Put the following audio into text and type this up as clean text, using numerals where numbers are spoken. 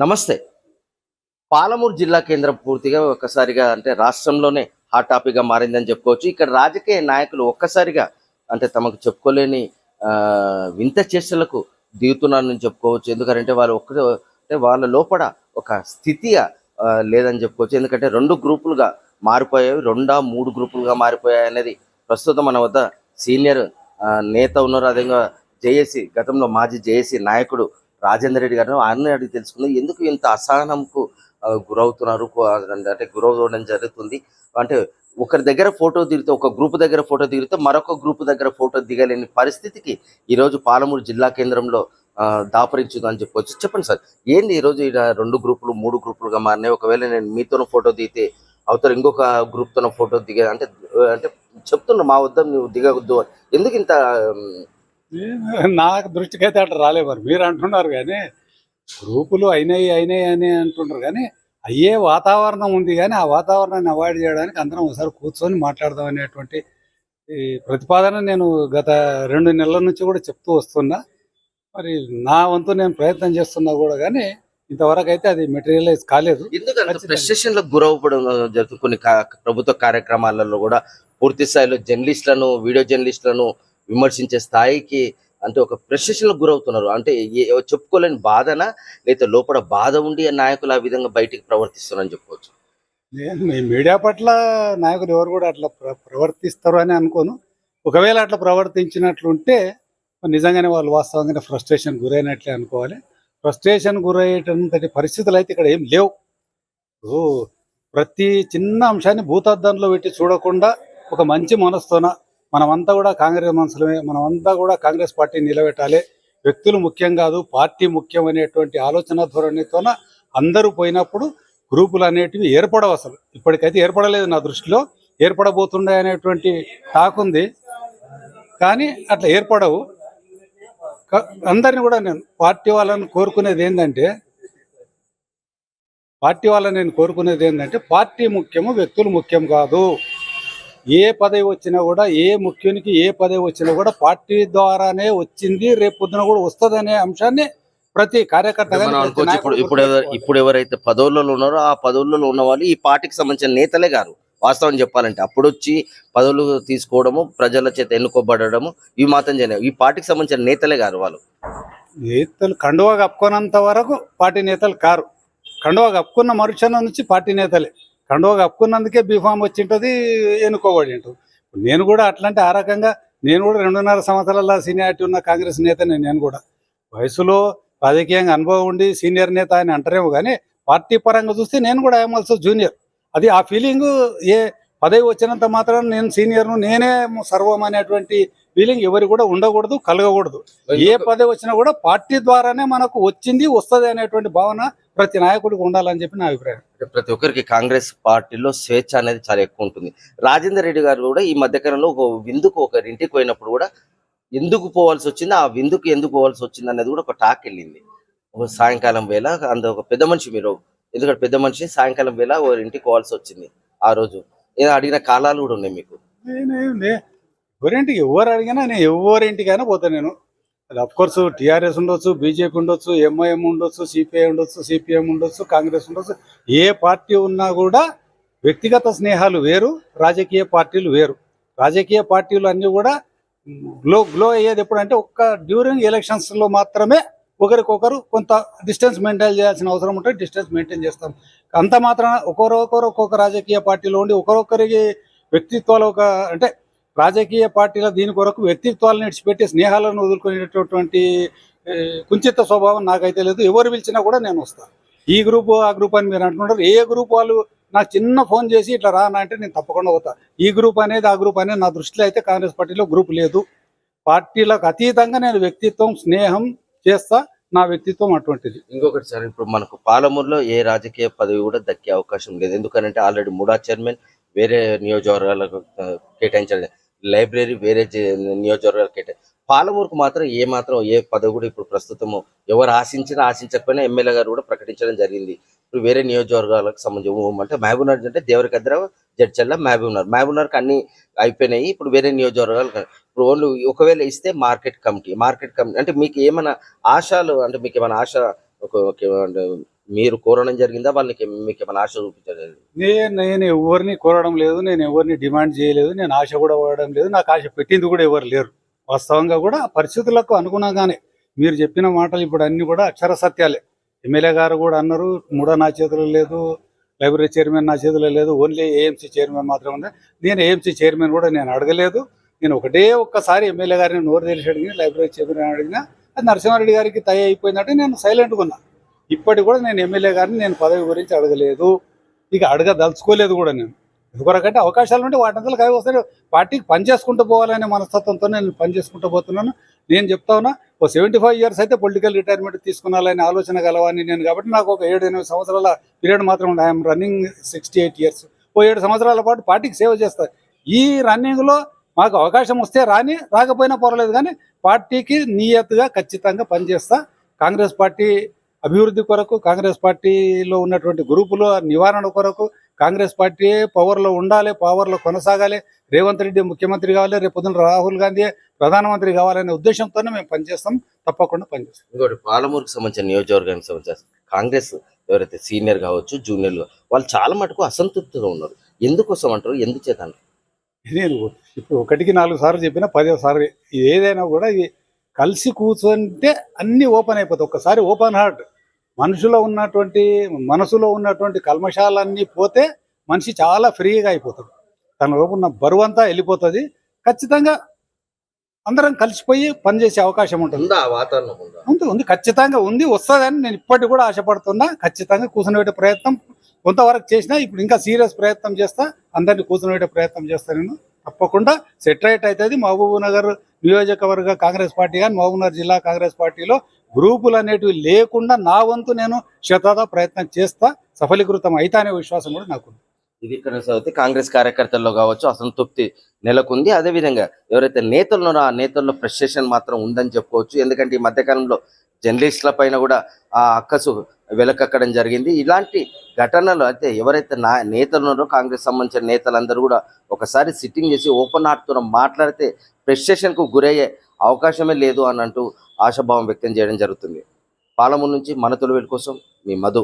నమస్తే. పాలమూరు జిల్లా కేంద్రం పూర్తిగా ఒక్కసారిగా అంటే రాష్ట్రంలోనే హాట్ టాపిక్‌గా మారిందని చెప్పుకోవచ్చు. ఇక్కడ రాజకీయ నాయకులు ఒక్కసారిగా అంటే తమకు చెప్పుకోలేని వింత చేష్టలకు దిగుతున్నారని చెప్పుకోవచ్చు. ఎందుకంటే వాళ్ళు అంటే వాళ్ళ లోపల ఒక స్థితి లేదని చెప్పుకోవచ్చు. ఎందుకంటే 2 గ్రూపులుగా మారిపోయాయి. 3 గ్రూపులుగా మారిపోయాయనేది ప్రస్తుతం మన వద్ద సీనియర్ నేత ఉన్నారు. అదేవిధంగా గతంలో మాజీ జేఏసీ నాయకుడు రాజేందర్ రెడ్డి గారు ఆయన్ని అడిగి తెలుసుకుందాం. ఎందుకు ఇంత అసహనంకు గురవుతున్నారు? అంటే గురవ్వడం జరుగుతుంది. అంటే ఒకరి దగ్గర ఫోటో దిగితే ఒక గ్రూప్ దగ్గర ఫోటో దిగితే మరొక గ్రూప్ దగ్గర ఫోటో దిగలేని పరిస్థితికి ఈరోజు పాలమూరు జిల్లా కేంద్రంలో దాపురించిందని చెప్పొచ్చు. చెప్పండి సార్, ఏంది ఈరోజు ఈడ 2 గ్రూపులు 3 గ్రూపులుగా మారినాయి? ఒకవేళ నేను మీతోన ఫోటో దిగితే అవతల ఇంకొక గ్రూప్‌తోన ఫోటో అంటే అంటే చెప్తున్నారు మా వద్ద నువ్వు దిగొద్దు అని. ఎందుకు ఇంత నాకు దృష్టికైతే అట్లా రాలే. మరి మీరు అంటున్నారు కానీ గ్రూపులు అయినాయి అయినాయి అని అంటున్నారు కానీ అయ్యే వాతావరణం ఉంది. కానీ ఆ వాతావరణాన్ని అవాయిడ్ చేయడానికి అందరం ఒకసారి కూర్చొని మాట్లాడదాం అనేటువంటి ఈ ప్రతిపాదన నేను గత 2 నెలల నుంచి కూడా చెప్తూ వస్తున్నా. మరి నా వంతు నేను ప్రయత్నం చేస్తున్నా కూడా, కానీ ఇంతవరకు అయితే అది మెటీరియలైజ్ కాలేదు. ఎందుకంటే ఫ్రస్ట్రేషన్‌లకు గురవ్వడం జరుగుతుంది. కొన్ని ప్రభుత్వ కార్యక్రమాలలో కూడా పూర్తి స్థాయిలో వీడియో జర్నలిస్టులను విమర్శించే స్థాయికి అంటే ఒక ఫ్రస్ట్రేషన్‌లకు గురవుతున్నారు. అంటే చెప్పుకోలేని బాధనా? లేకపోతే లోపల బాధ ఉండి ఆ నాయకులు ఆ విధంగా బయటికి ప్రవర్తిస్తున్నారని చెప్పుకోవచ్చు. నేను మీ మీడియా పట్ల నాయకులు ఎవరు కూడా అట్లా ప్రవర్తిస్తారు అని అనుకోను. ఒకవేళ అట్లా ప్రవర్తించినట్లుంటే నిజంగానే వాళ్ళు వాస్తవంగానే ఫ్రస్ట్రేషన్ గురైనట్లే అనుకోవాలి. ఫ్రస్ట్రేషన్ గురయ్యేటంతటి పరిస్థితులు అయితే ఇక్కడ ఏం లేవు. ఓ ప్రతి చిన్న అంశాన్ని భూతద్దంలో పెట్టి చూడకుండా ఒక మంచి మనసుతోన మనమంతా కూడా కాంగ్రెస్ మనసులమే, మనమంతా కూడా కాంగ్రెస్ పార్టీ నిలబెట్టాలి, వ్యక్తులు ముఖ్యం కాదు పార్టీ ముఖ్యం అనేటువంటి ఆలోచన ధోరణితోన అందరూ పోయినప్పుడు గ్రూపులు అనేటివి ఏర్పడవు. అసలు ఇప్పటికైతే ఏర్పడలేదు నా దృష్టిలో. ఏర్పడబోతుండే అనేటువంటి టాక్ ఉంది, కానీ అట్లా ఏర్పడవు. అందరిని కూడా నేను కోరుకునేది ఏంటంటే పార్టీ ముఖ్యము, వ్యక్తులు ముఖ్యం కాదు. ఏ పదవి వచ్చినా కూడా, ఏ ముఖ్యునికి ఏ పదవి వచ్చినా కూడా పార్టీ ద్వారానే వచ్చింది, రేపు పొద్దున కూడా వస్తుంది అనే అంశాన్ని ప్రతి కార్యకర్త ఇప్పుడు ఎవరైతే పదవులలో ఉన్నారో ఆ పదవులలో ఉన్న వాళ్ళు ఈ పార్టీకి సంబంధించిన నేతలే గారు. వాస్తవం చెప్పాలంటే అప్పుడు వచ్చి పదవులు తీసుకోవడము, ప్రజల చేత ఎన్నుకోబడము ఇవి మాత్రం చేయలేదు. ఈ పార్టీకి సంబంధించిన నేతలే గారు వాళ్ళు. నేతలు కండువా కప్పుకోనంత వరకు పార్టీ నేతలు కారు. కండువా కప్పుకున్న మరుక్షణం నుంచి పార్టీ నేతలే. కండువా కప్పుకున్నందుకే బీఫామ్ వచ్చి ఉంటుంది, ఎన్నుకోబడి ఉంటుంది. నేను కూడా అట్లాంటి ఆ రకంగా నేను కూడా 2.5 సంవత్సరాల సీనియారిటీ ఉన్న కాంగ్రెస్ నేతనే. నేను కూడా వయసులో రాజకీయంగా అనుభవం ఉండి సీనియర్ నేత అని అంటారేమో, కానీ పార్టీ పరంగా చూస్తే నేను కూడా ఐఎమ్ ఆల్సో జూనియర్. అది ఆ ఫీలింగు ఏ పదవి వచ్చినంత మాత్రం నేను సీనియర్ను, నేనే సర్వం అనేటువంటి ఫీలింగ్ ఎవరు కూడా ఉండకూడదు, కలగకూడదు. ఏ పదవి వచ్చినా కూడా పార్టీ ద్వారానే మనకు వచ్చింది, వస్తుంది అనేటువంటి భావన ప్రతి నాయకుడికి ఉండాలని చెప్పి నా అభిప్రాయం. ప్రతి ఒక్కరికి కాంగ్రెస్ పార్టీలో స్వేచ్ఛ అనేది చాలా ఎక్కువ ఉంటుంది. రాజేందర్ రెడ్డి గారు కూడా ఈ మధ్యకాలంలో ఒక విందుకు ఒకరింటికి పోయినప్పుడు కూడా ఎందుకు పోవాల్సి వచ్చింది, ఆ విందుకు ఎందుకు పోవాల్సి వచ్చింది అనేది కూడా ఒక టాక్ వెళ్ళింది. ఒక సాయంకాలం వేళ ఒక పెద్ద మనిషి మీరు, ఎందుకంటే పెద్ద మనిషి సాయంకాలం వేళ ఇంటికి పోవాల్సి వచ్చింది ఆ రోజు. ఏదో అడిగిన కాలాలు కూడా ఉన్నాయి మీకు? ఎవరింటికి ఎవరు అడిగినా నేను ఎవరింటికైనా పోతాను నేను. అది అఫ్కోర్స్ టీఆర్ఎస్ ఉండొచ్చు, బీజేపీ ఉండొచ్చు, ఎంఐఎం ఉండొచ్చు, సిపిఐ ఉండొచ్చు, సిపిఎం ఉండొచ్చు, కాంగ్రెస్ ఉండొచ్చు. ఏ పార్టీ ఉన్నా కూడా వ్యక్తిగత స్నేహాలు వేరు, రాజకీయ పార్టీలు వేరు. రాజకీయ పార్టీలు అన్నీ కూడా గ్లో అయ్యేది ఎప్పుడంటే డ్యూరింగ్ ఎలక్షన్స్లో మాత్రమే ఒకరికొకరు కొంత డిస్టెన్స్ మెయింటైన్ చేయాల్సిన అవసరం ఉంటే డిస్టెన్స్ మెయింటైన్ చేస్తాం. అంత మాత్రం ఒక్కొక్క రాజకీయ పార్టీలో ఉండి ఒకరొకరికి వ్యక్తిత్వాలు అంటే రాజకీయ పార్టీల దీని కొరకు వ్యక్తిత్వాలను విడిచిపెట్టి స్నేహాలను వదులుకునేటటువంటి కుంచిత స్వభావం నాకైతే లేదు. ఎవరు పిలిచినా కూడా నేను వస్తాను. ఈ గ్రూపు ఆ గ్రూప్ అని మీరు అంటున్నారు. ఏ గ్రూప్ వాళ్ళు నాకు చిన్న ఫోన్ చేసి ఇట్లా రానా అంటే నేను తప్పకుండా పోతా. ఈ గ్రూప్ అనేది ఆ గ్రూప్ అనేది నా దృష్టిలో అయితే కాంగ్రెస్ పార్టీలో గ్రూప్ లేదు. పార్టీలకు అతీతంగా నేను వ్యక్తిత్వం స్నేహం చేస్తా. నా వ్యక్తిత్వం అటువంటిది. ఇంకొకటి సార్, ఇప్పుడు మనకు పాలమూరులో ఏ రాజకీయ పదవి కూడా దక్కే అవకాశం లేదు. ఎందుకంటే ఆల్రెడీ ముడా చైర్మన్ వేరే నియోజకవర్గాలకు కేటాయించాలి, లైబ్రరీ వేరే నియోజకవర్గాలకు కేటాయి. పాలమూరుకు మాత్రం ఏ పదవి కూడా ఇప్పుడు ప్రస్తుతము ఎవరు ఆశించకపోయినా ఎమ్మెల్యే గారు కూడా ప్రకటించడం జరిగింది. ఇప్పుడు వేరే నియోజకవర్గాలకు సంబంధించి అంటే మహబూబ్నగర్ అంటే దేవరకద్ర, జడ్చల్ల, మహబూబ్నగర్కి అన్ని అయిపోయినాయి. ఇప్పుడు వేరే నియోజకవర్గాలు ఇప్పుడు ఓన్లీ ఒకవేళ ఇస్తే మార్కెట్ కమిటీ అంటే మీకు ఏమైనా ఆశలు, అంటే మీకు ఏమైనా ఆశ మీరు కోరడం జరిగిందా? వాళ్ళకి మీకు ఏమైనా ఆశ చూపించలేదు? నేను ఎవరిని కోరడం లేదు, నేను ఎవరిని డిమాండ్ చేయలేదు, నేను ఆశ కూడా పడడం లేదు, నాకు ఆశ పెట్టింది కూడా ఎవరు లేరు. వాస్తవంగా కూడా ఆ పరిస్థితులకు అనుగుణంగానే మీరు చెప్పిన మాటలు ఇప్పుడు అన్ని కూడా అక్షర సత్యాలే. ఎమ్మెల్యే గారు కూడా అన్నారు, మూడో నా చేతిలో లేదు, లైబ్రరీ చైర్మన్ నా చేతిలో లేదు, ఓన్లీ ఏఎంసీ చైర్మన్ మాత్రమే ఉంది. నేను ఏఎంసీ చైర్మన్ కూడా నేను అడగలేదు. నేను ఒక్కసారి ఎమ్మెల్యే గారిని నోరు తెలిసి అడిగిన, లైబ్రరీ చైర్మన్ అడిగినా అది నరసింహారెడ్డి గారికి తయ అయిపోయిందంటే నేను సైలెంట్గా ఉన్నా. ఇప్పటికి కూడా నేను ఎమ్మెల్యే గారిని నేను పదవి గురించి అడగలేదు, ఇక అడగదలుచుకోలేదు కూడా. నేను ఎందుకొరకంటే అవకాశాలు ఉంటే వాటింతలో కాయ వస్తాయి. పార్టీకి పని చేసుకుంటూ పోవాలనే మనస్తత్వంతో నేను పని చేసుకుంటూ పోతున్నాను. నేను చెప్తా ఉన్నా, 75 ఇయర్స్ అయితే పొలిటికల్ రిటైర్మెంట్ తీసుకున్నాలనే ఆలోచన గలవాన్ని నేను. కాబట్టి నాకు ఒక 7-8 సంవత్సరాల పీరియడ్ మాత్రం ఉంది. I'm running 68 years. 7 సంవత్సరాల పాటు పార్టీకి సేవ చేస్తారు. ఈ రన్నింగ్లో మాకు అవకాశం వస్తే రాని, రాకపోయినా పర్వాలేదు, కానీ పార్టీకి నియత్తుగా ఖచ్చితంగా పనిచేస్తా. కాంగ్రెస్ పార్టీ అభివృద్ధి కొరకు, కాంగ్రెస్ పార్టీలో ఉన్నటువంటి గ్రూపుల నివారణ కొరకు, కాంగ్రెస్ పార్టీ పవర్లో ఉండాలి, పవర్లో కొనసాగాలి, రేవంత్ రెడ్డి ముఖ్యమంత్రి కావాలి, రేపు పొద్దున రాహుల్ గాంధీ ప్రధానమంత్రి కావాలనే ఉద్దేశంతోనే మేము పనిచేస్తాం, తప్పకుండా పనిచేస్తాం. ఇంకోటి, పాలమూరుకు సంబంధించిన నియోజకవర్గానికి సంబంధించిన కాంగ్రెస్ ఎవరైతే సీనియర్ కావచ్చు, జూనియర్లు, వాళ్ళు చాలా మటుకు అసంతృప్తిగా ఉన్నారు. ఎందుకోసం అంటారు? ఎందుచేత అంటారు? నేను ఇప్పుడు 1కి 4 సార్లు చెప్పినా 10వ సారి ఏదైనా కూడా ఇది కలిసి కూర్చుంటే అన్నీ ఓపెన్ అయిపోతాయి. ఒక్కసారి ఓపెన్ హార్ట్, మనసులో ఉన్నటువంటి కల్మషాలన్నీ పోతే మనిషి చాలా ఫ్రీగా అయిపోతాడు. తన లోపు ఉన్న బరువంతా వెళ్ళిపోతుంది. ఖచ్చితంగా అందరం కలిసిపోయి పనిచేసే అవకాశం ఉంటుంది. ఉందా ఆ వాతావరణం? ఉందా? ఉంది, ఖచ్చితంగా ఉంది, వస్తుందని నేను ఇప్పటికి కూడా ఆశపడుతున్నా. ఖచ్చితంగా కూర్చునిపెట్టే ప్రయత్నం కొంతవరకు చేసినా, ఇప్పుడు ఇంకా సీరియస్ ప్రయత్నం చేస్తా, అందరినీ కూర్చునిపెట్టే ప్రయత్నం చేస్తా. నేను తప్పకుండా సెటరేట్ అవుతుంది. మహబూబ్ నగర్ నియోజకవర్గ కాంగ్రెస్ పార్టీ కానీ మహబూబ్ నగర్ జిల్లా కాంగ్రెస్ పార్టీలో గ్రూపులు అనేటివి లేకుండా నా వంతు నేను శతదా ప్రయత్నం చేస్తా, సఫలీకృతం అవుతా అనే విశ్వాసం కూడా నాకు. ఇది ఇక్కడ చదివితే కాంగ్రెస్ కార్యకర్తల్లో కావచ్చు అసంతృప్తి నెలకొంది. అదేవిధంగా ఎవరైతే నేతలు ఉన్నారో ఆ నేతల్లో ఫ్రస్ట్రేషన్ మాత్రం ఉందని చెప్పుకోవచ్చు. ఎందుకంటే ఈ మధ్యకాలంలో జర్నలిస్టుల పైన కూడా ఆ అక్కసు వెలకక్కడం జరిగింది. ఇలాంటి ఘటనలు అయితే ఎవరైతే నేతలు ఉన్నారో కాంగ్రెస్ సంబంధించిన నేతలందరూ కూడా ఒకసారి సిట్టింగ్ చేసి ఓపెన్ హార్ట్తో మాట్లాడితే ఫ్రస్ట్రేషన్కు గురయ్యే అవకాశమే లేదు అని అంటూ ఆశాభావం వ్యక్తం చేయడం జరుగుతుంది. పాలమూరు నుంచి మన తొలివేలు కోసం మీ మధు.